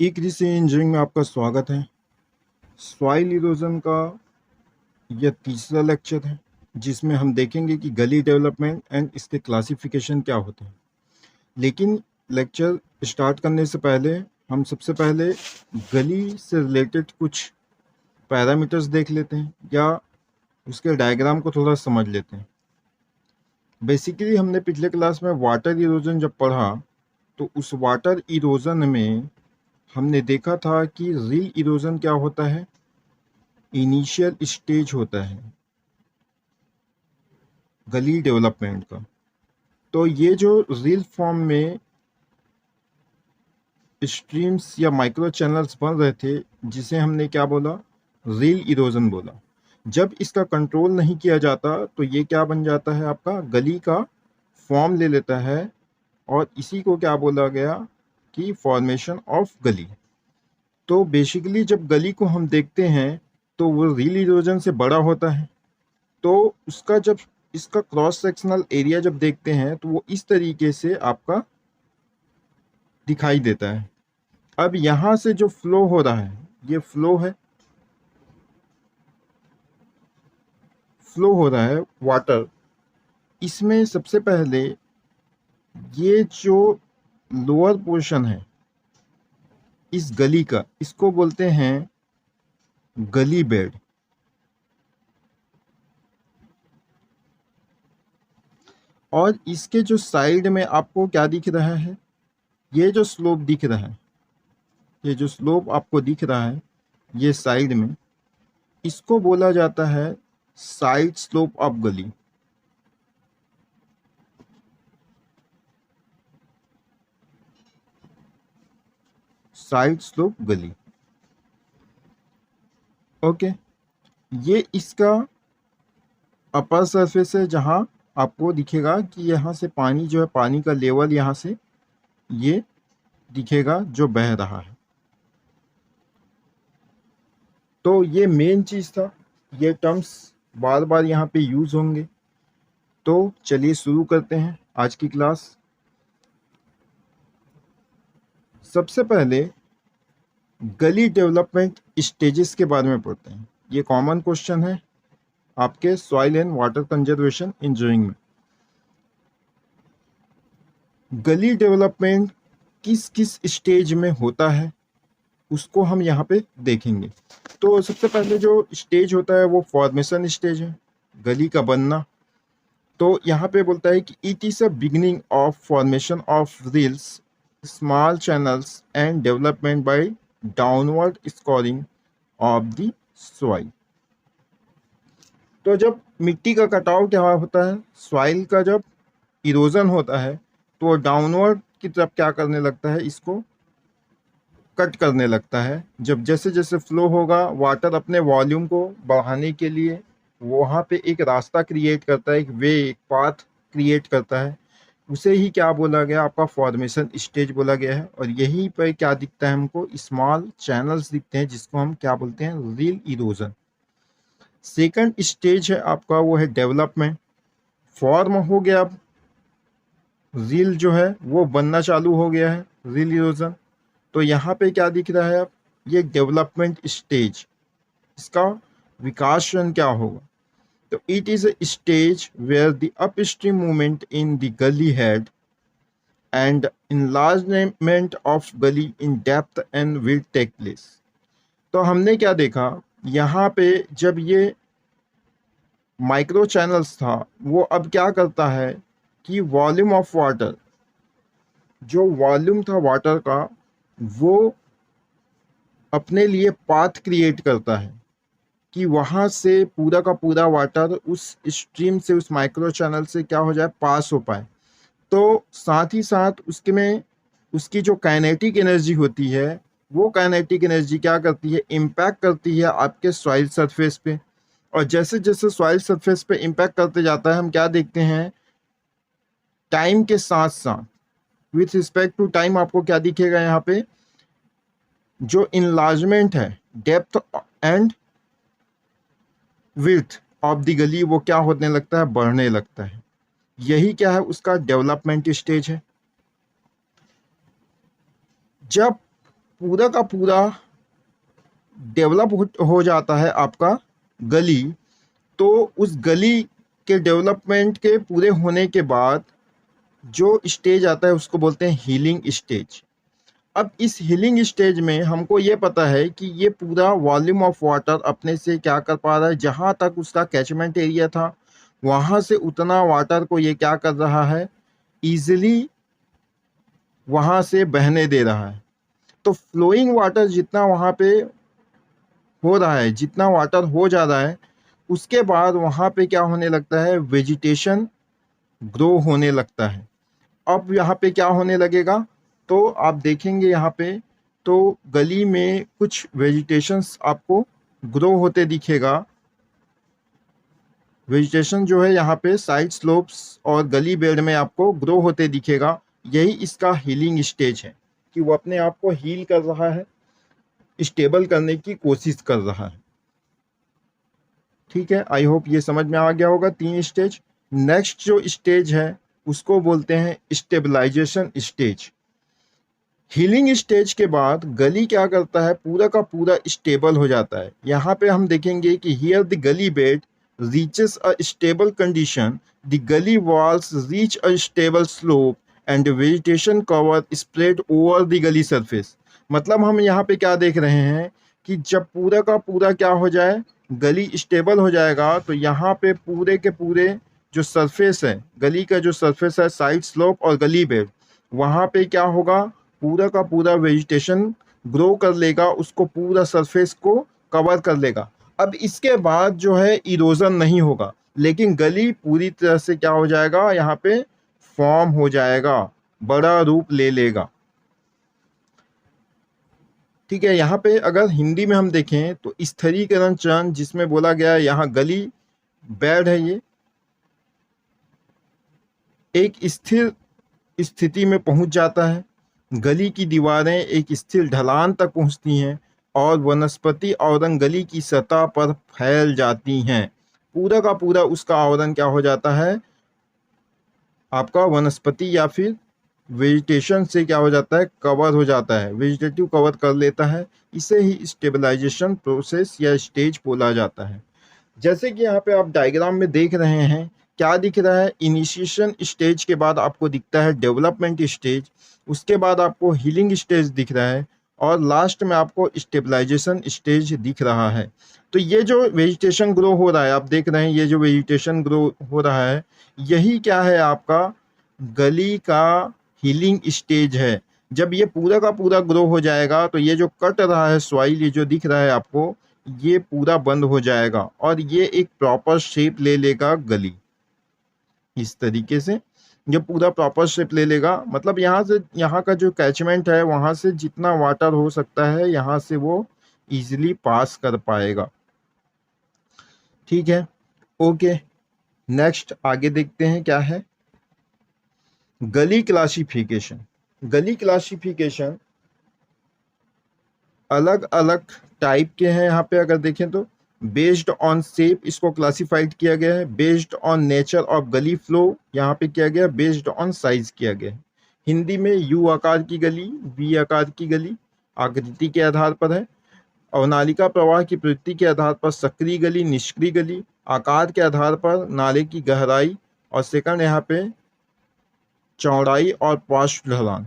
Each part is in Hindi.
ई कृषि इंजीनियरिंग में आपका स्वागत है। सॉइल इरोजन का यह तीसरा लेक्चर है जिसमें हम देखेंगे कि गली डेवलपमेंट एंड इसके क्लासिफिकेशन क्या होते हैं। लेकिन लेक्चर स्टार्ट करने से पहले हम सबसे पहले गली से रिलेटेड कुछ पैरामीटर्स देख लेते हैं या उसके डायग्राम को थोड़ा समझ लेते हैं। बेसिकली हमने पिछले क्लास में वाटर इरोजन जब पढ़ा तो उस वाटर इरोजन में हमने देखा था कि रिल इरोजन क्या होता है, इनिशियल स्टेज होता है गली डेवलपमेंट का। तो ये जो रिल फॉर्म में स्ट्रीम्स या माइक्रो चैनल्स बन रहे थे जिसे हमने क्या बोला, रिल इरोजन बोला। जब इसका कंट्रोल नहीं किया जाता तो ये क्या बन जाता है, आपका गली का फॉर्म ले लेता है और इसी को क्या बोला गया कि फॉर्मेशन ऑफ गली। तो बेसिकली जब गली को हम देखते हैं तो वो रिल इरोजन से बड़ा होता है। तो उसका जब इसका क्रॉस सेक्शनल एरिया जब देखते हैं तो वो इस तरीके से आपका दिखाई देता है। अब यहाँ से जो फ्लो हो रहा है, ये फ्लो है, फ्लो हो रहा है वाटर। इसमें सबसे पहले ये जो लोअर पोर्शन है इस गली का, इसको बोलते हैं गली बेड। और इसके जो साइड में आपको क्या दिख रहा है, ये जो स्लोप दिख रहा है, ये जो स्लोप आपको दिख रहा है ये साइड में, इसको बोला जाता है साइड स्लोप ऑफ गली। साइड स्लोप गली, ओके। ये इसका अपर सरफेस है जहां आपको दिखेगा कि यहाँ से पानी जो है, पानी का लेवल यहाँ से ये दिखेगा जो बह रहा है। तो ये मेन चीज था, ये टर्म्स बार बार यहाँ पे यूज होंगे। तो चलिए शुरू करते हैं आज की क्लास। सबसे पहले गली डेवलपमेंट स्टेजेस के बारे में पढ़ते हैं। ये कॉमन क्वेश्चन है आपके soil and water conservation engineering में। गली डेवलपमेंट किस किस स्टेज में होता है उसको हम यहाँ पे देखेंगे। तो सबसे पहले जो स्टेज होता है वो फॉर्मेशन स्टेज है, गली का बनना। तो यहाँ पे बोलता है कि it is a beginning of formation of reels, small channels and development bye downward scoring of the soil. तो जब मिट्टी का कटाव क्या होता है, सॉइल का जब इरोजन होता है तो डाउनवर्ड की तरफ क्या करने लगता है, इसको कट करने लगता है। जब जैसे जैसे फ्लो होगा वाटर अपने वॉल्यूम को बढ़ाने के लिए वहाँ पे एक रास्ता क्रिएट करता है, एक वे, एक पाथ क्रिएट करता है। उसे ही क्या बोला गया, आपका फॉर्मेशन स्टेज बोला गया है। और यहीं पर क्या दिखता है हमको, स्मॉल चैनल्स दिखते हैं जिसको हम क्या बोलते हैं, रील इरोजन। सेकंड स्टेज है आपका वो है डेवलपमेंट। फॉर्म हो गया, अब रील जो है वो बनना चालू हो गया है, रील इरोजन। तो यहाँ पे क्या दिख रहा है, अब ये डेवलपमेंट स्टेज, इसका विकासन क्या होगा। तो it is a stage where the upstream movement in the gully head and enlargement of gully in depth and width take place. तो हमने क्या देखा, यहाँ पे जब ये माइक्रो चैनल्स था वो अब क्या करता है कि वॉल्यूम ऑफ वाटर, जो वॉल्यूम था वाटर का, वो अपने लिए पाथ क्रिएट करता है कि वहाँ से पूरा का पूरा वाटर उस स्ट्रीम से, उस माइक्रो चैनल से क्या हो जाए, पास हो पाए। तो साथ ही साथ उसके में उसकी जो काइनेटिक एनर्जी होती है, वो काइनेटिक एनर्जी क्या करती है, इम्पैक्ट करती है आपके सॉइल सरफेस पे। और जैसे जैसे सॉइल सरफेस पे इम्पैक्ट करते जाता है, हम क्या देखते हैं, टाइम के साथ साथ विथ रिस्पेक्ट टू टाइम आपको क्या दिखेगा, यहाँ पे जो इनलार्जमेंट है, depth and width of the गली, वो क्या होने लगता है, बढ़ने लगता है। यही क्या है, उसका डेवलपमेंट स्टेज है। जब पूरा का पूरा डेवलप हो जाता है आपका गली, तो उस गली के डेवलपमेंट के पूरे होने के बाद जो स्टेज आता है उसको बोलते हैं हीलिंग स्टेज। अब इस हीलिंग स्टेज में हमको ये पता है कि ये पूरा वॉल्यूम ऑफ वाटर अपने से क्या कर पा रहा है, जहाँ तक उसका कैचमेंट एरिया था वहाँ से उतना वाटर को ये क्या कर रहा है, ईजिली वहाँ से बहने दे रहा है। तो फ्लोइंग वाटर जितना वहाँ पे हो रहा है, जितना वाटर हो जा रहा है, उसके बाद वहाँ पे क्या होने लगता है, वेजिटेशन ग्रो होने लगता है। अब यहाँ पे क्या होने लगेगा, तो आप देखेंगे यहाँ पे तो गली में कुछ वेजिटेशंस आपको ग्रो होते दिखेगा। वेजिटेशन जो है यहाँ पे साइड स्लोप्स और गली बेड में आपको ग्रो होते दिखेगा। यही इसका हीलिंग स्टेज है कि वो अपने आप को हील कर रहा है, स्टेबल करने की कोशिश कर रहा है। ठीक है, आई होप ये समझ में आ गया होगा 3 स्टेज। नेक्स्ट जो स्टेज है उसको बोलते हैं स्टेबलाइजेशन स्टेज। हीलिंग स्टेज के बाद गली क्या करता है, पूरा का पूरा स्टेबल हो जाता है। यहाँ पे हम देखेंगे कि हियर द गली bed reaches a stable condition, the gully walls reach a stable slope and the vegetation cover spread over the gully surface। मतलब हम यहाँ पे क्या देख रहे हैं कि जब पूरा का पूरा क्या हो जाए, गली स्टेबल हो जाएगा, तो यहाँ पे पूरे के पूरे जो सरफेस है, गली का जो सरफेस है, साइड स्लोप और गली बेड, वहाँ पे क्या होगा, पूरा का पूरा वेजिटेशन ग्रो कर लेगा, उसको पूरा सरफेस को कवर कर लेगा। अब इसके बाद जो है इरोजन नहीं होगा, लेकिन गली पूरी तरह से क्या हो जाएगा, यहाँ पे फॉर्म हो जाएगा, बड़ा रूप ले लेगा। ठीक है, यहाँ पे अगर हिंदी में हम देखें तो स्थिरीकरण चरण जिसमें बोला गया है, यहाँ गली बेड है, ये एक स्थिर स्थिति में पहुंच जाता है। गली की दीवारें एक स्थिर ढलान तक पहुंचती हैं और वनस्पति आवरण गली की सतह पर फैल जाती हैं। पूरा का पूरा उसका आवरण क्या हो जाता है, आपका वनस्पति या फिर वेजिटेशन से क्या हो जाता है, कवर हो जाता है, वेजिटेटिव कवर कर लेता है। इसे ही स्टेबलाइजेशन प्रोसेस या स्टेज बोला जाता है। जैसे कि यहाँ पे आप डायग्राम में देख रहे हैं, क्या दिख रहा है, इनिशिएशन स्टेज के बाद आपको दिखता है डेवलपमेंट स्टेज, उसके बाद आपको हीलिंग स्टेज दिख रहा है और लास्ट में आपको स्टेबलाइजेशन स्टेज दिख रहा है। तो ये जो वेजिटेशन ग्रो हो रहा है, आप देख रहे हैं ये जो वेजिटेशन ग्रो हो रहा है, यही क्या है, आपका गली का हीलिंग स्टेज है। जब ये पूरा का पूरा ग्रो हो जाएगा तो ये जो कट रहा है सॉइल, ये जो दिख रहा है आपको, ये पूरा बंद हो जाएगा और ये एक प्रॉपर शेप ले लेगा गली। इस तरीके से जब पूरा प्रॉपर शेप ले लेगा, मतलब यहाँ से यहाँ का जो कैचमेंट है वहाँ से जितना वाटर हो सकता है यहाँ से वो इजीली पास कर पाएगा। ठीक है, ओके, नेक्स्ट आगे देखते हैं क्या है, गली क्लासिफिकेशन। गली क्लासिफिकेशन अलग अलग टाइप के हैं। यहाँ पे अगर देखें तो बेस्ड ऑन शेप इसको क्लासिफाइड किया गया है, बेस्ड ऑन नेचर ऑफ गली फ्लो यहाँ पे किया गया है, बेस्ड ऑन साइज किया गया है। हिंदी में यू आकार की गली, वी आकार की गली आकृति के आधार पर है, और नालिका प्रवाह की प्रवृत्ति के आधार पर सक्रिय गली, निष्क्रिय गली, आकार के आधार पर नाले की गहराई, और सेकंड यहाँ पे चौड़ाई और पार्श्व ढलान।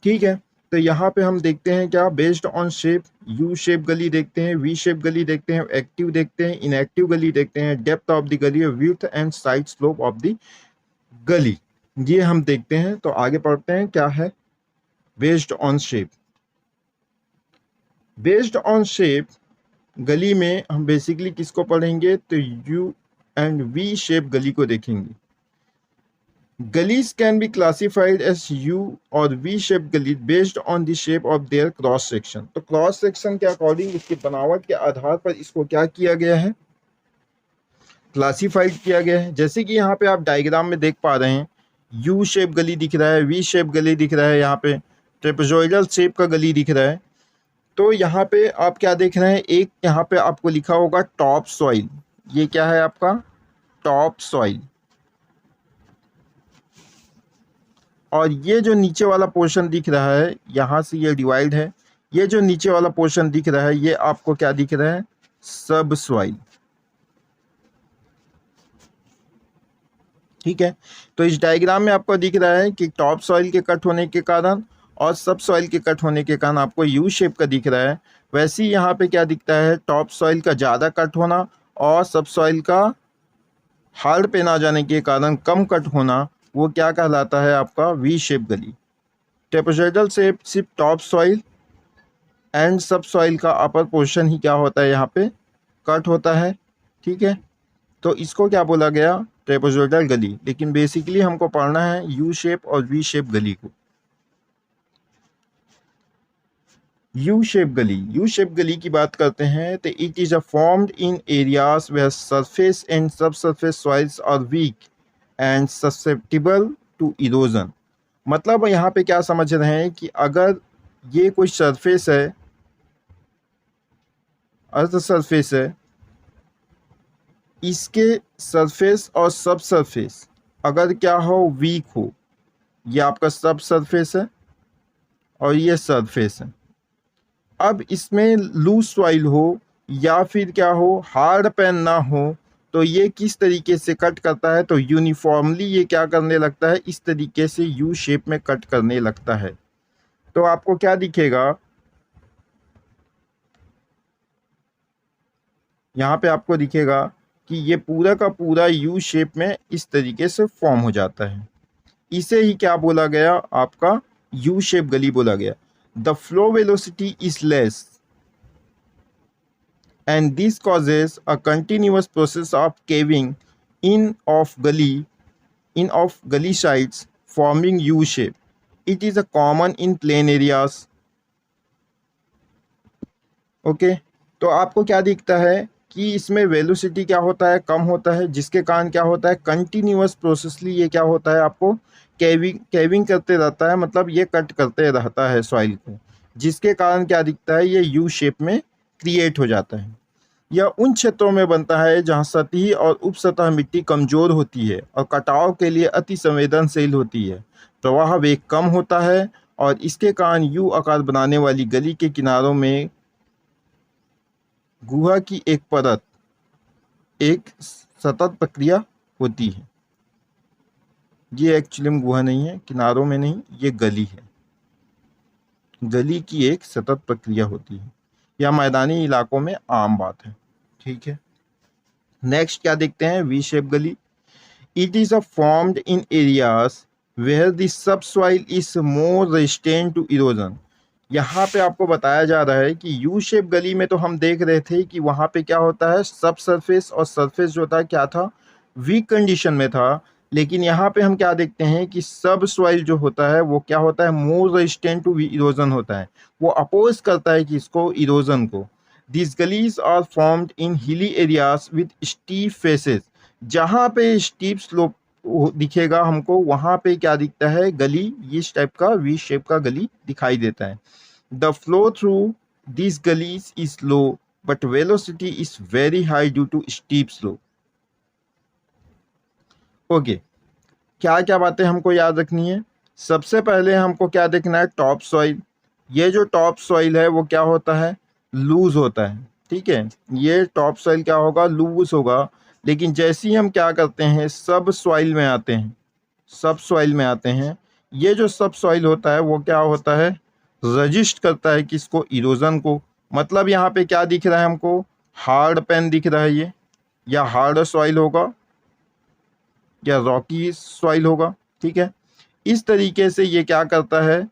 ठीक है, तो यहाँ पे हम देखते हैं क्या, based on shape you shape गली देखते हैं, वी शेप गली देखते हैं, एक्टिव देखते हैं, इनएक्टिव गली देखते हैं, डेप्थ ऑफ द गली, width and side slope of the गली, ये हम देखते हैं। तो आगे पढ़ते हैं क्या है based on shape. Based on shape गली में हम बेसिकली किसको पढ़ेंगे, तो you and we shape gully को देखेंगे। Gullies can be classified as U और V-shaped gullies based on the shape of their cross section। तो क्रॉस सेक्शन के अकॉर्डिंग इसकी बनावट के आधार पर इसको क्या किया गया है, क्लासिफाइड किया गया है। जैसे कि यहाँ पे आप डायग्राम में देख पा रहे हैं, यू शेप गली दिख रहा है, वी शेप गली दिख रहा है, यहाँ पे ट्रेपेजोइडल शेप का गली दिख रहा है। तो यहाँ पे आप क्या देख रहे हैं, एक यहाँ पे आपको लिखा होगा टॉप सॉइल, ये क्या है आपका टॉप सॉइल, और ये जो नीचे वाला पोर्शन दिख रहा है यहाँ से ये डिवाइड है, ये जो नीचे वाला पोर्शन दिख रहा है ये आपको क्या दिख रहा है, सब सॉइल। ठीक है, तो इस डायग्राम में आपको दिख रहा है कि टॉप सॉइल के कट होने के कारण और सब सॉइल के कट होने के कारण आपको यू शेप का दिख रहा है। वैसे ही यहाँ पे क्या दिखता है, टॉप सॉइल का ज़्यादा कट होना और सब सॉइल का हार्ड पे ना जाने के कारण कम कट होना, वो क्या कहलाता है, आपका वी शेप गली। ट्रेपेजॉइडल शेप सिर्फ टॉप सॉइल एंड सब सॉइल का अपर पोर्शन ही क्या होता है, यहाँ पे कट होता है। ठीक है, तो इसको क्या बोला गया, ट्रेपेजॉइडल गली। लेकिन बेसिकली हमको पढ़ना है यू शेप और वी शेप गली को। U shape gully, U shape gully की बात करते हैं तो it is a formed in areas where surface and subsurface soils are weak and susceptible to erosion. मतलब यहाँ पे क्या समझ रहे हैं कि अगर ये कोई सरफेस है, अर्थ सरफेस है, इसके सरफेस और सब सरफेस अगर क्या हो, वीक हो, ये आपका सब सरफेस है और ये सरफेस है। अब इसमें लूज सॉइल हो या फिर क्या हो, हार्ड पैन ना हो, तो ये किस तरीके से कट करता है, तो यूनिफॉर्मली ये क्या करने लगता है, इस तरीके से यू शेप में कट करने लगता है। तो आपको क्या दिखेगा, यहाँ पे आपको दिखेगा कि ये पूरा का पूरा यू शेप में इस तरीके से फॉर्म हो जाता है। इसे ही क्या बोला गया, आपका यू शेप गली बोला गया। The flow velocity is less and this causes a continuous process of caving in of gully sides forming U shape. It is a common in plain areas. Okay, तो आपको क्या दिखता है कि इसमें वेलोसिटी क्या होता है, कम होता है, जिसके कारण क्या होता है, कंटिन्यूअस प्रोसेसली ये क्या होता है, आपको केविंग करते रहता है, मतलब ये कट करते रहता है सॉइल को, जिसके कारण क्या दिखता है, ये यू शेप में क्रिएट हो जाता है। यह उन क्षेत्रों में बनता है जहां सतही और उपसतह मिट्टी कमजोर होती है और कटाव के लिए अति संवेदनशील होती है। प्रवाह वेग कम होता है और इसके कारण यू आकार बनाने वाली गली के किनारों में गुहा की एक परत, एक सतत प्रक्रिया होती है। ये एक्चुअली में गुहा नहीं है, किनारों में नहीं, ये गली है। गली की एक सतत प्रक्रिया होती है, यह मैदानी इलाकों में आम बात है। ठीक है, नेक्स्ट क्या देखते हैं, V shape gully. It is a formed in areas where the subsoil is more resistant to erosion. यहाँ पे आपको बताया जा रहा है कि यू शेप गली में तो हम देख रहे थे कि वहाँ पे क्या होता है, सब सरफेस और सरफेस जो था क्या था, वीक कंडीशन में था। लेकिन यहाँ पे हम क्या देखते हैं कि सब सॉइल जो होता है वो क्या होता है, मोर रेजिस्टेंट टू इरोजन होता है, वो अपोज करता है कि इसको, इरोजन को। This gullies are formed in hilly areas with steep faces. जहाँ पे स्टीप स्लोप दिखेगा हमको, वहाँ पे क्या दिखता है, गली इस टाइप का वी शेप का गली दिखाई देता है। The flow through this gullies is low but velocity is very high due to steep slope. Okay, क्या क्या बातें हमको याद रखनी है, सबसे पहले हमको क्या देखना है, टॉप सॉइल। ये जो टॉप सॉइल है वो क्या होता है, लूज होता है। ठीक है, ये टॉप सॉइल क्या होगा, लूज होगा। लेकिन जैसे ही हम क्या करते हैं, सब सॉइल में आते हैं, सब सॉइल में आते हैं, ये जो सब सॉइल होता है वो क्या होता है, रजिस्ट करता है किसको, इरोजन को। मतलब यहाँ पे क्या दिख रहा है हमको, हार्ड पैन दिख रहा है ये, या हार्ड सॉइल होगा या रॉकी सॉइल होगा। ठीक है, इस तरीके से ये क्या करता है,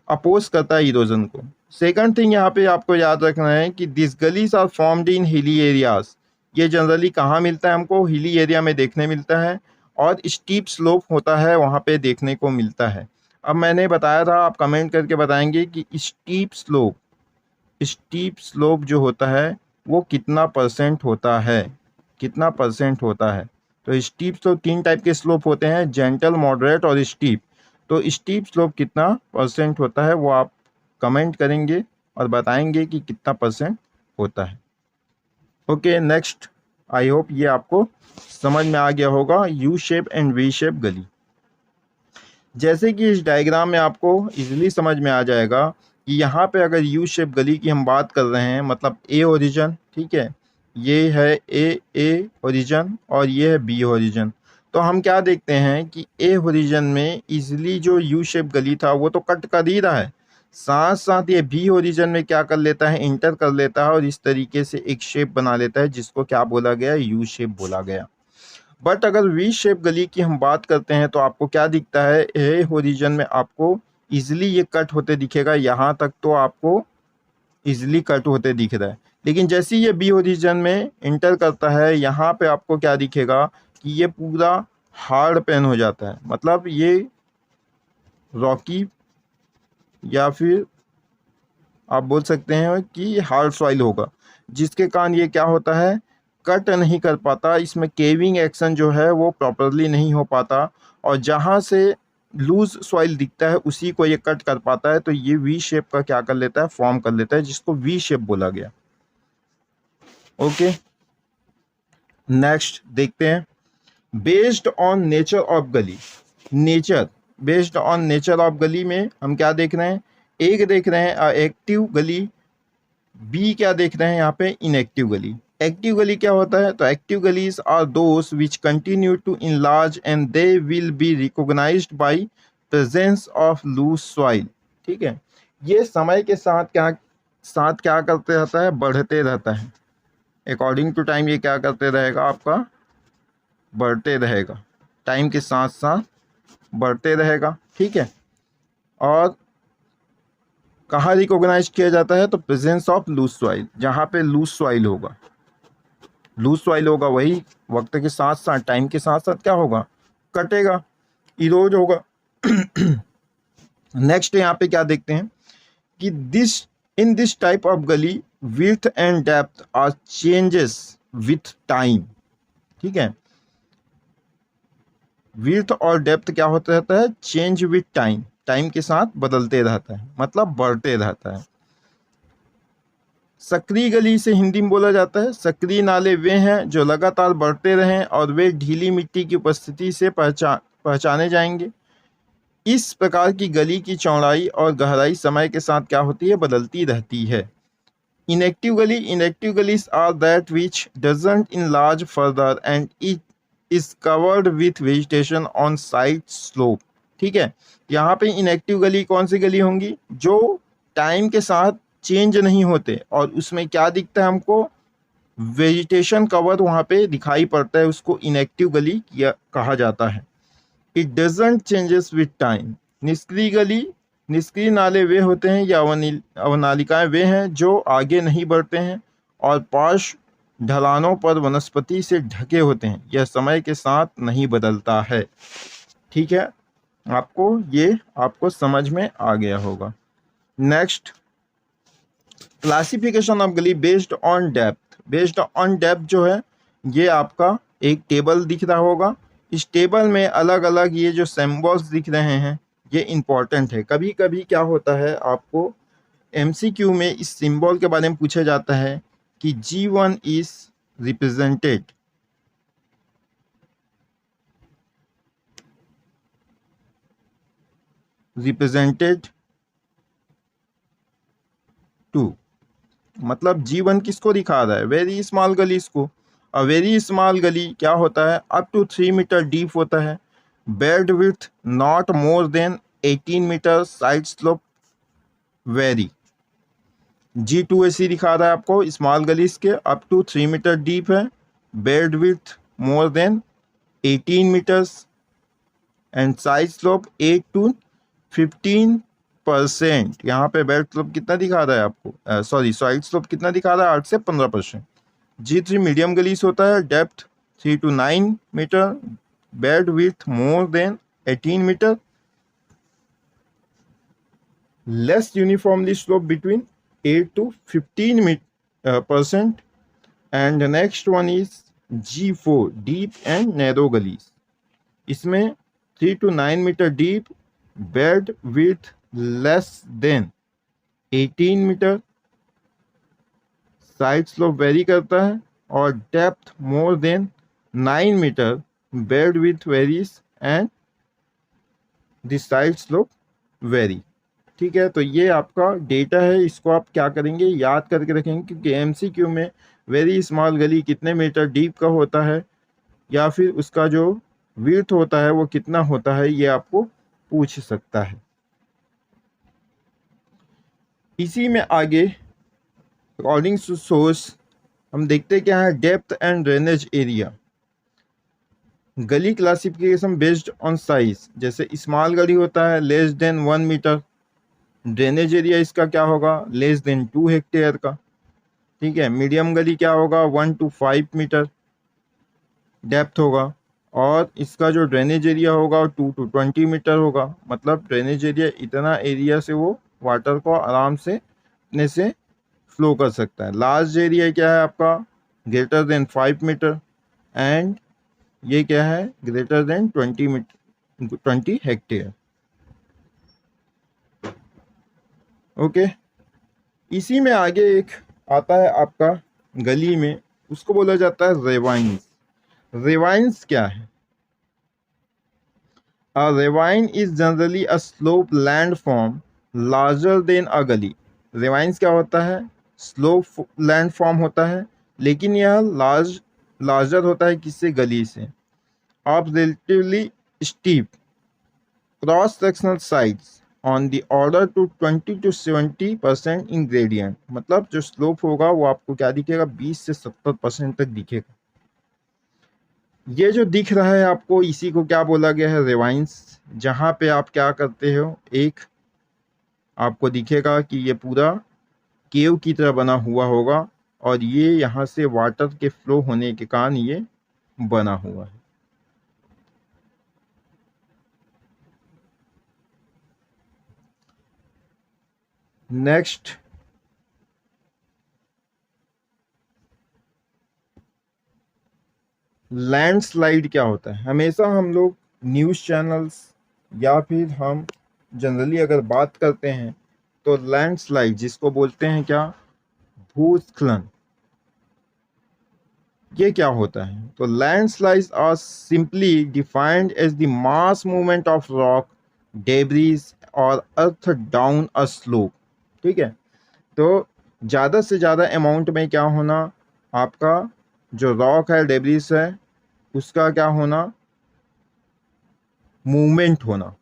अपोज करता है इरोजन को। सेकंड थिंग यहाँ पे आपको याद रखना है कि this gullies are formed in hilly areas. ये जनरली कहाँ मिलता है हमको, हिली एरिया में देखने मिलता है, और स्टीप स्लोप होता है वहाँ पे देखने को मिलता है। अब मैंने बताया था, आप कमेंट करके बताएंगे कि स्टीप स्लोप जो होता है वो कितना परसेंट होता है, कितना परसेंट होता है। तो स्टीप स्लोप 3 टाइप के स्लोप होते हैं, जेंटल, मॉडरेट और स्टीप। तो स्टीप स्लोप कितना परसेंट होता है वो आप कमेंट करेंगे और बताएंगे कि कितना परसेंट होता है। ओके, नेक्स्ट, आई होप ये आपको समझ में आ गया होगा, U shape and we shape गली। जैसे कि इस डायग्राम में आपको इजीली समझ में आ जाएगा कि यहाँ पे अगर यू शेप गली की हम बात कर रहे हैं, मतलब ए ओरिजिन, ठीक है, ये है ए ओरिजिन और ये है बी ओरिजिन, तो हम क्या देखते हैं कि ए ओरिजिन में इजीली जो यू शेप गली था वो तो कट कर ही रहा है, साथ साथ ये बी ओरिजिन में क्या कर लेता है, इंटर कर लेता है और इस तरीके से एक शेप बना लेता है जिसको क्या बोला गया, यू शेप बोला गया। बट अगर वी शेप गली की हम बात करते हैं तो आपको क्या दिखता है, ए ओरिजिन में आपको इजिली ये कट होते दिखेगा, यहाँ तक तो आपको इजिली कट होते दिख रहा है। लेकिन जैसे ही ये बी ओरिजिन में इंटर करता है, यहाँ पे आपको क्या दिखेगा कि ये पूरा हार्ड पेन हो जाता है, मतलब ये रॉकी या फिर आप बोल सकते हैं कि हार्ड सॉइल होगा, जिसके कारण ये क्या होता है, कट नहीं कर पाता, इसमें केविंग एक्शन जो है वो प्रॉपरली नहीं हो पाता, और जहाँ से लूज सॉइल दिखता है उसी को ये कट कर पाता है, तो ये वी शेप का क्या कर लेता है, फॉर्म कर लेता है, जिसको वी शेप बोला गया। ओके, नेक्स्ट देखते हैं, बेस्ड ऑन नेचर ऑफ गली। Nature, based on nature of गली में हम क्या देख रहे हैं, एक देख रहे हैं एक्टिव गली, बी क्या देख रहे हैं यहाँ पे, इनएक्टिव गली। एक्टिव गली क्या होता है, तो active gullies are those which continue to enlarge and they will be recognised by presence of loose soil. ठीक है, ये समय के साथ क्या करते रहता है, बढ़ते रहता है, अकॉर्डिंग टू टाइम ये क्या करते रहेगा, आपका बढ़ते रहेगा, टाइम के साथ साथ बढ़ते रहेगा। ठीक है, और कहाँ रिकॉग्नाइज किया जाता है, तो प्रेजेंस ऑफ लूज सॉइल, जहाँ पे लूज सॉइल होगा, लूज सॉइल होगा वही वक्त के साथ साथ, टाइम के साथ साथ क्या होगा, कटेगा, इरोज होगा। नेक्स्ट यहाँ पे क्या देखते हैं कि in this type of gully width and depth are changes with time. ठीक है, विड्थ और डेप्थ क्या होता रहता है, चेंज विथ टाइम, टाइम के साथ बदलते रहता है, मतलब बढ़ते रहता है। सक्रिय गली से हिंदी में बोला जाता है, सक्रिय नाले वे हैं जो लगातार बढ़ते रहें और वे ढीली मिट्टी की उपस्थिति से पहचाने जाएंगे। इस प्रकार की गली की चौड़ाई और गहराई समय के साथ क्या होती है, बदलती रहती है। Inactive gully, inactive gullies are that which doesn't enlarge further and it is covered with vegetation on side slope. ठीक है, यहाँ पे इनएक्टिव गली कौन सी गली होंगी, जो टाइम के साथ चेंज नहीं होते और उसमें क्या दिखता है हमको, वेजिटेशन कवर वहाँ पे दिखाई पड़ता है, उसको इनएक्टिव गली कहा जाता है। It doesn't changes with time. निष्क्रिय गली, निष्क्रिय नाले वे होते हैं या अवनालिकाएं वे हैं जो आगे नहीं बढ़ते हैं और पार्श्व ढलानों पर वनस्पति से ढके होते हैं, यह समय के साथ नहीं बदलता है। ठीक है, आपको समझ में आ गया होगा। नेक्स्ट, क्लासिफिकेशन ऑफ गली based on depth. Based on depth जो है, ये आपका एक टेबल दिख रहा होगा, इस टेबल में अलग अलग ये जो सिंबल्स दिख रहे हैं ये इंपॉर्टेंट है। कभी कभी क्या होता है, आपको एमसीक्यू में इस सिंबल के बारे में पूछा जाता है कि G1 इज रिप्रेजेंटेड टू, मतलब G1 किसको दिखा रहा है, वेरी स्मॉल गलीज को। अ वेरी स्मॉल गली क्या होता है, अप टू 3 मीटर डीप होता है, bed width not more than 18 metre, side slope very. G2 ऐसी दिखा रहा है आपको, स्मॉल गलीज के अप टू 3 मीटर डीप है, bed width more than 18 metres and side slope 8 to 15%। यहाँ पे बेड स्लोप कितना दिखा रहा है आपको, सॉरी साइड स्लोप कितना दिखा रहा है, 8 से 15%। G3 मीडियम गलीस होता है, depth 3 to 9 metre, bed with more than 18 metre, less uniformly slope between 8 to 15%। And next one is G4 deep and narrow gullies, इसमें 3 to 9 metre deep, bed with less than 18 metre, side slope vary करता है, और depth more than 9 metre, bed with varies and the side slope vary. ठीक है, तो ये आपका डेटा है, इसको आप क्या करेंगे, याद करके रखेंगे, क्योंकि एमसीक्यू में वेरी स्मॉल गली कितने मीटर डीप का होता है या फिर उसका जो विड्थ होता है वो कितना होता है, ये आपको पूछ सकता है। इसी में आगे अकॉर्डिंग टू सोर्स हम देखते क्या है, depth and drainage area. Gully classification based on size, जैसे स्मॉल गली होता है less than 1 metre, drainage area इसका क्या होगा, लेस देन 2 हेक्टेयर का। ठीक है, मीडियम गली क्या होगा, 1 to 5 मीटर डेप्थ होगा, और इसका जो ड्रेनेज एरिया होगा 2 to 20 मीटर होगा। मतलब ड्रेनेज एरिया इतना एरिया से वो वाटर को आराम से अपने से फ्लो कर सकता है। लार्ज एरिया क्या है आपका, ग्रेटर देन 5 मीटर, एंड ये क्या है, greater than 20 metre, 20 hectare. Okay, इसी में आगे एक आता है आपका गली में, उसको बोला जाता है रेवाइन्स। रेवाइन्स क्या है, a ravine is generally a slope land form larger than a gully. Ravines क्या होता है, स्लोप लैंड फॉर्म होता है, लेकिन यह लार्जर होता है किससे, गली से, of relatively steep cross sectional sides on the order to 20 to 70% in gradient. मतलब जो स्लोप होगा वो आपको क्या दिखेगा, 20 से 70% तक दिखेगा। ये जो दिख रहा है आपको, इसी को क्या बोला गया है, रेवाइन्स। जहाँ पे आप क्या करते हो, एक आपको दिखेगा कि ये पूरा केव की तरह बना हुआ होगा, और ये यहाँ से वाटर के फ्लो होने के कारण ये बना हुआ है। नेक्स्ट, लैंडस्लाइड क्या होता है। हमेशा हम लोग न्यूज़ चैनल्स या फिर हम जनरली अगर बात करते हैं तो लैंडस्लाइड जिसको बोलते हैं क्या, भूस्खलन, ये क्या होता है। तो landslides are simply defined as the mass movement of rock, debris और अर्थ डाउन अ स्लोप। ठीक है, तो ज़्यादा से ज़्यादा अमाउंट में क्या होना, आपका जो रॉक है, डेब्रीज है, उसका क्या होना, मूवमेंट होना,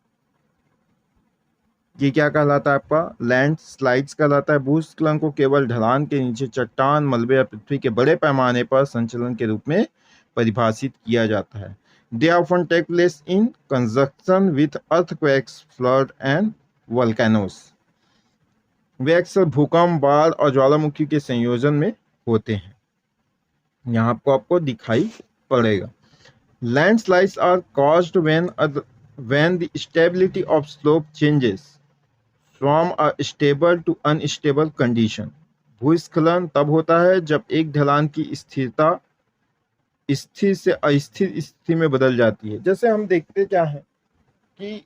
ये क्या कहलाता है आपका, लैंड स्लाइड्स कहलाता है। भूस्खलन को केवल ढलान के नीचे चट्टान, मलबे या पृथ्वी के बड़े पैमाने पर संचलन के रूप में परिभाषित किया जाता है। They often take place in conjunction with earthquakes, flood and volcanoes. वे अक्सर भूकंप, बाढ़ और ज्वालामुखी के संयोजन में होते हैं। यहाँ आपको दिखाई पड़ेगा। Landslides are caused when the stability of slope changes from a stable to unstable condition। भूस्खलन तब होता है जब एक ढलान की स्थिरता स्थिर से अस्थिर स्थिति में बदल जाती है। जैसे हम देखते क्या है कि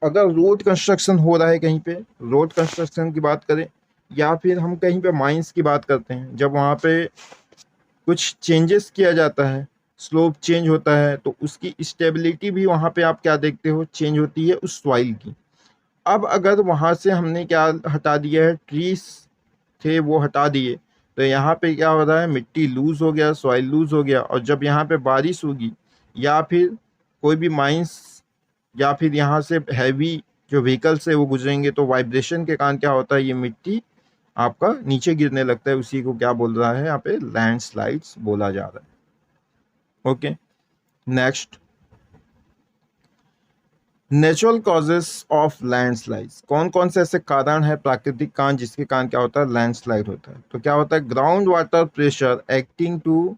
अगर रोड कंस्ट्रक्शन हो रहा है कहीं पे, रोड कंस्ट्रक्शन की बात करें, या फिर हम कहीं पे माइंस की बात करते हैं, जब वहाँ पे कुछ चेंजेस किया जाता है, स्लोप चेंज होता है, तो उसकी स्टेबिलिटी भी वहाँ पे आप क्या देखते हो, चेंज होती है उस सॉइल की। अब अगर वहाँ से हमने क्या हटा दिया है, ट्रीज थे वो हटा दिए, तो यहाँ पे क्या हो रहा है, मिट्टी लूज हो गया, सॉइल लूज हो गया, और जब यहाँ पे बारिश होगी या फिर कोई भी माइंस या फिर यहाँ से हैवी जो व्हीकल्स है वो गुजरेंगे, तो वाइब्रेशन के कारण क्या होता है, ये मिट्टी आपका नीचे गिरने लगता है। उसी को क्या बोल रहा है यहाँ पे, लैंडस्लाइड्स बोला जा रहा है। Okay, next, natural causes of landslides. कौन कौन से ऐसे कारण है, प्राकृतिक कारण, जिसके कारण क्या होता है, लैंडस्लाइड होता है। तो क्या होता है, ground water pressure acting to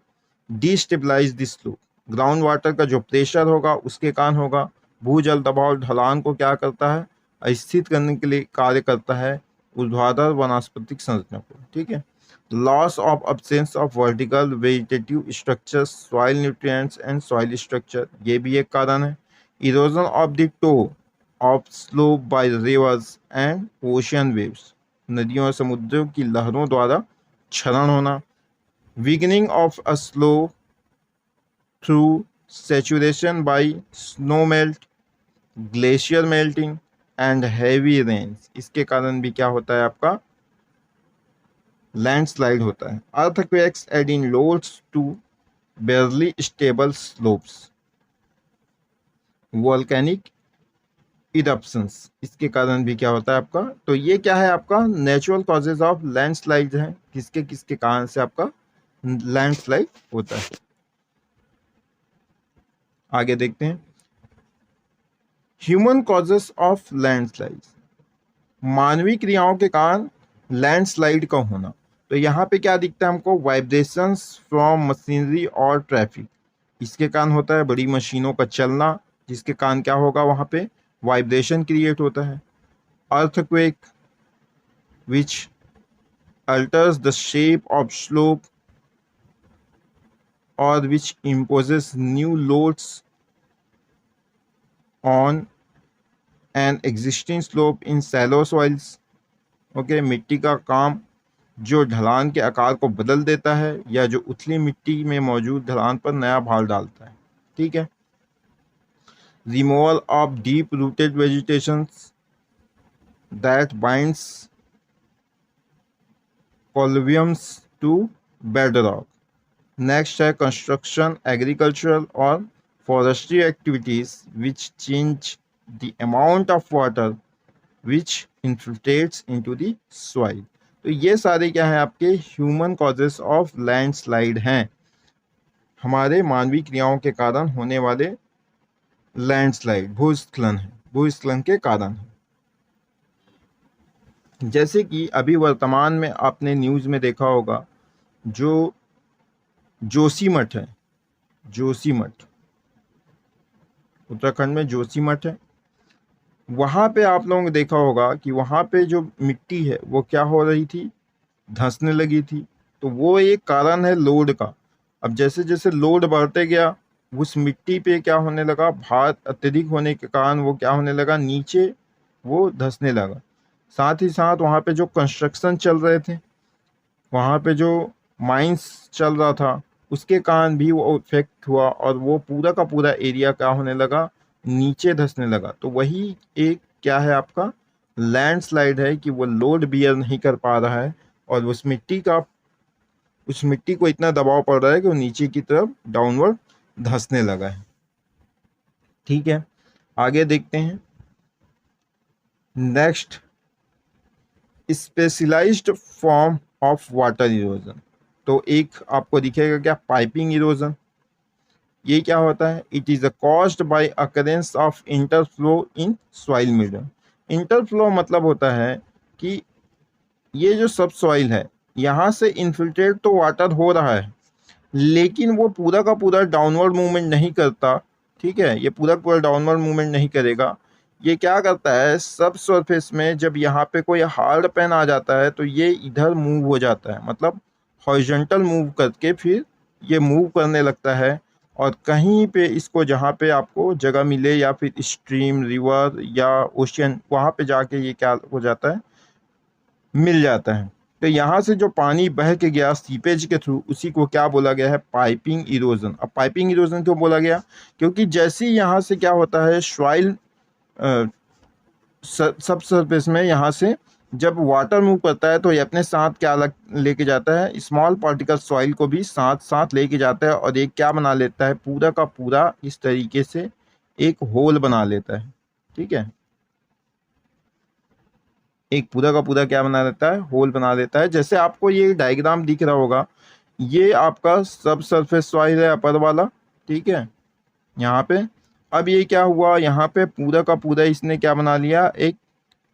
destabilise the slope. Ground water का जो प्रेशर होगा उसके कारण होगा। भूजल दबाव ढलान को क्या करता है, अस्थिर करने के लिए कार्य करता है, ऊर्ध्वाधर वनस्पतिक संरचना को। ठीक है, loss of absence of vertical vegetative structures, soil nutrients and soil structure, ये भी एक कारण है। Erosion of the toe of slope by rivers and ocean waves, नदियों और समुद्रों की लहरों द्वारा क्षरण होना। Weakening of a slope through saturation by snow melt, glacier melting, and heavy rains, इसके कारण भी क्या होता है आपका लैंडस्लाइड होता है। Earthquakes add in loads to barely stable slopes, volcanic eruptions, इसके कारण भी क्या होता है आपका। तो ये क्या है आपका नेचुरल कॉजेज ऑफ लैंडस्लाइड है, किसके किसके कारण से आपका लैंडस्लाइड होता है। आगे देखते हैं ह्यूमन कॉजेज ऑफ लैंडस्लाइड, मानवीय क्रियाओं के कारण लैंडस्लाइड का होना। तो यहाँ पे क्या दिखता है हमको, वाइब्रेशंस फ्रॉम मशीनरी और ट्रैफिक, इसके कारण होता है बड़ी मशीनों का चलना, जिसके कारण क्या होगा वहाँ पे वाइब्रेशन क्रिएट होता है। Earthquake which alters the shape of slope और which imposes new loads on an existing slope in shallow soils. Okay, मिट्टी का काम जो ढलान के आकार को बदल देता है या जो उथली मिट्टी में मौजूद ढलान पर नया भार डालता है। ठीक है, removal of deep rooted vegetations that binds colluviums to bedrock. Next है कंस्ट्रक्शन, एग्रीकल्चरल और forestry activities which change the amount of water which infiltrates into the soil. तो ये सारे क्या है आपके ह्यूमन कॉजेस ऑफ लैंडस्लाइड हैं, हमारे मानवीय क्रियाओं के कारण होने वाले लैंडस्लाइड भूस्खलन है, भूस्खलन के कारण है। जैसे कि अभी वर्तमान में आपने न्यूज़ में देखा होगा जो जोशीमठ है, जोशीमठ उत्तराखंड में जोशीमठ है, वहाँ पे आप लोगों ने देखा होगा कि वहाँ पे जो मिट्टी है वो क्या हो रही थी, धंसने लगी थी। तो वो एक कारण है लोड का। अब जैसे जैसे लोड बढ़ते गया उस मिट्टी पे क्या होने लगा, भार अत्यधिक होने के कारण वो क्या होने लगा, नीचे वो धंसने लगा। साथ ही साथ वहाँ पे जो कंस्ट्रक्शन चल रहे थे, वहाँ पे जो माइंस चल रहा था, उसके कारण भी वो इफेक्ट हुआ और वो पूरा का पूरा एरिया क्या होने लगा, नीचे धंसने लगा। तो वही एक क्या है आपका लैंडस्लाइड है कि वो लोड बियर नहीं कर पा रहा है और उस मिट्टी को इतना दबाव पड़ रहा है कि वो नीचे की तरफ डाउनवर्ड धंसने लगा है। ठीक है, आगे देखते हैं next, specialised form of water erosion. तो एक आपको दिखेगा क्या, पाइपिंग इरोजन। ये क्या होता है, it is caused by occurrence of interflow in soil medium. Interflow मतलब होता है कि ये जो सब सॉइल है यहाँ से इन्फिल्ट्रेट तो वाटर हो रहा है लेकिन वो पूरा का पूरा डाउनवर्ड मूवमेंट नहीं करता। ठीक है, ये पूरा पूरा डाउनवर्ड मूवमेंट नहीं करेगा। ये क्या करता है, सब सरफेस में जब यहाँ पे कोई हार्ड पेन आ जाता है तो ये इधर मूव हो जाता है, मतलब हॉरिजॉन्टल मूव करके फिर ये मूव करने लगता है और कहीं पे इसको जहाँ पे आपको जगह मिले या फिर स्ट्रीम, रिवर या ओशियन, वहाँ पे जाके ये क्या हो जाता है, मिल जाता है। तो यहाँ से जो पानी बह के गया सीपेज के थ्रू, उसी को क्या बोला गया है, पाइपिंग इरोजन। अब पाइपिंग इरोजन क्यों बोला गया, क्योंकि जैसे ही यहाँ से क्या होता है सॉइल सब सरफेस में यहाँ से जब वाटर मूव करता है तो ये अपने साथ क्या लेके जाता है, स्मॉल पार्टिकल सॉइल को भी साथ साथ लेके जाता है और एक क्या बना लेता है, पूरा का पूरा इस तरीके से एक होल बना लेता है। ठीक है, एक पूरा का पूरा क्या बना देता है, होल बना देता है। जैसे आपको ये डायग्राम दिख रहा होगा, ये आपका सब सरफेस सॉइल है अपर वाला। ठीक है, यहाँ पे अब ये क्या हुआ, यहाँ पे पूरा का पूरा इसने क्या बना लिया, एक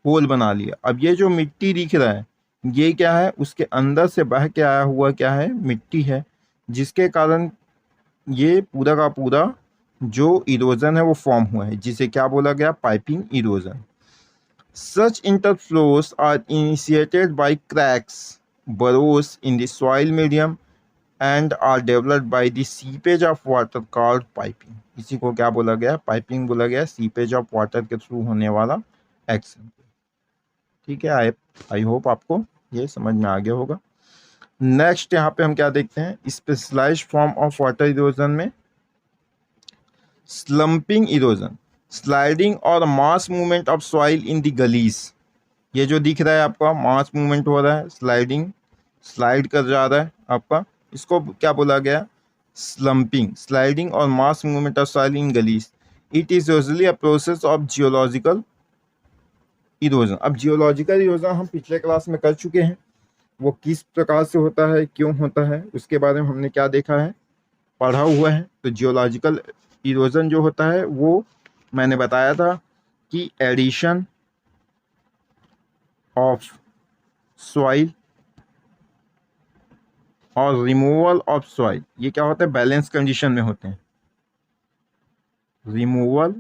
होल बना लिया। अब ये जो मिट्टी दिख रहा है ये क्या है, उसके अंदर से बह के आया हुआ क्या है, मिट्टी है, जिसके कारण ये पूरा का पूरा जो इरोजन है वो फॉर्म हुआ है, जिसे क्या बोला गया, piping erosion. Such interflows are initiated by cracks, burrows in the soil medium and are developed by the seepage of water called piping. इसी को क्या बोला गया, पाइपिंग बोला गया, सीपेज ऑफ वाटर के थ्रू होने वाला एक्शन। ठीक है, आई होप आपको ये समझ में आ गया होगा। नेक्स्ट यहाँ पे हम क्या देखते हैं, specialised form of water erosion में स्लम्पिंग इरोजन। स्लाइडिंग और mass movement of soil in the gullies, ये जो दिख रहा है आपका मास मूवमेंट हो रहा है, स्लाइडिंग, स्लाइड कर जा रहा है आपका, इसको क्या बोला गया? स्लम्पिंग। स्लाइडिंग और mass movement of soil in gullies, it is usually a process of geological erosion. अब जियोलॉजिकल इरोजन हम पिछले क्लास में कर चुके हैं, वो किस प्रकार से होता है, क्यों होता है, उसके बारे में हमने क्या देखा है, पढ़ा हुआ है। तो जियोलॉजिकल इरोजन जो होता है वो मैंने बताया था कि एडिशन ऑफ सॉइल और रिमूवल ऑफ सॉइल, ये क्या होता है? बैलेंस कंडीशन में होते हैं। रिमूवल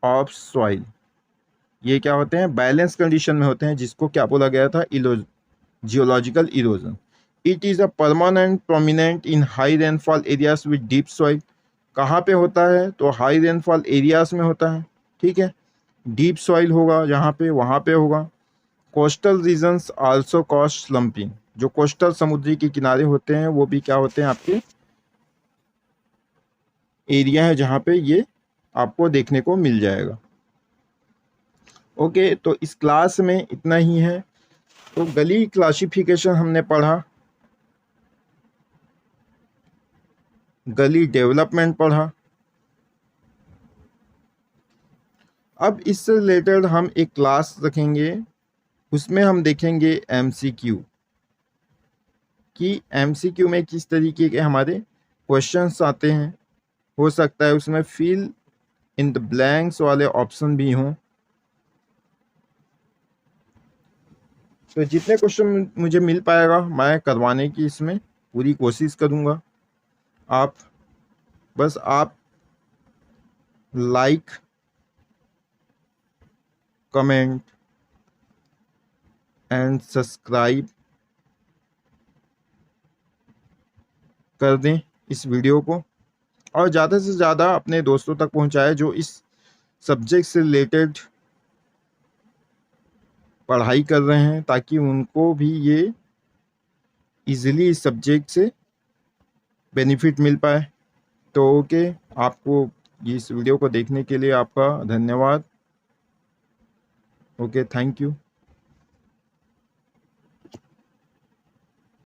ऑफ सॉइल, ये क्या होते हैं? बैलेंस कंडीशन में होते हैं, जिसको क्या बोला गया था? Geological erosion. It is a permanent prominent in high rainfall areas with deep soil. कहाँ पे होता है? तो हाई रेनफॉल एरियाज में होता है, ठीक है। डीप सॉइल होगा जहाँ पे, वहाँ पे होगा। कोस्टल रीजन्स आल्सो कॉज स्लम्पिंग, जो कोस्टल समुद्री के किनारे होते हैं वो भी क्या होते हैं? आपके एरिया है जहाँ पे ये आपको देखने को मिल जाएगा। ओके, तो इस क्लास में इतना ही है। तो गली क्लासिफिकेशन हमने पढ़ा, गली डेवलपमेंट पढ़ा। अब इससे रिलेटेड हम एक क्लास रखेंगे, उसमें हम देखेंगे एमसीक्यू, कि एमसीक्यू में किस तरीके के हमारे क्वेश्चंस आते हैं। हो सकता है उसमें फिल इन द ब्लैंक्स वाले ऑप्शन भी हों। तो जितने क्वेश्चन मुझे मिल पाएगा मैं करवाने की इसमें पूरी कोशिश करूँगा। आप बस आप लाइक, कमेंट एंड सब्सक्राइब कर दें इस वीडियो को, और ज़्यादा से ज़्यादा अपने दोस्तों तक पहुंचाएं जो इस सब्जेक्ट से रिलेटेड पढ़ाई कर रहे हैं, ताकि उनको भी ये इजीली इस सब्जेक्ट से बेनिफिट मिल पाए। तो ओके, आपको इस वीडियो को देखने के लिए आपका धन्यवाद। Okay, thank you.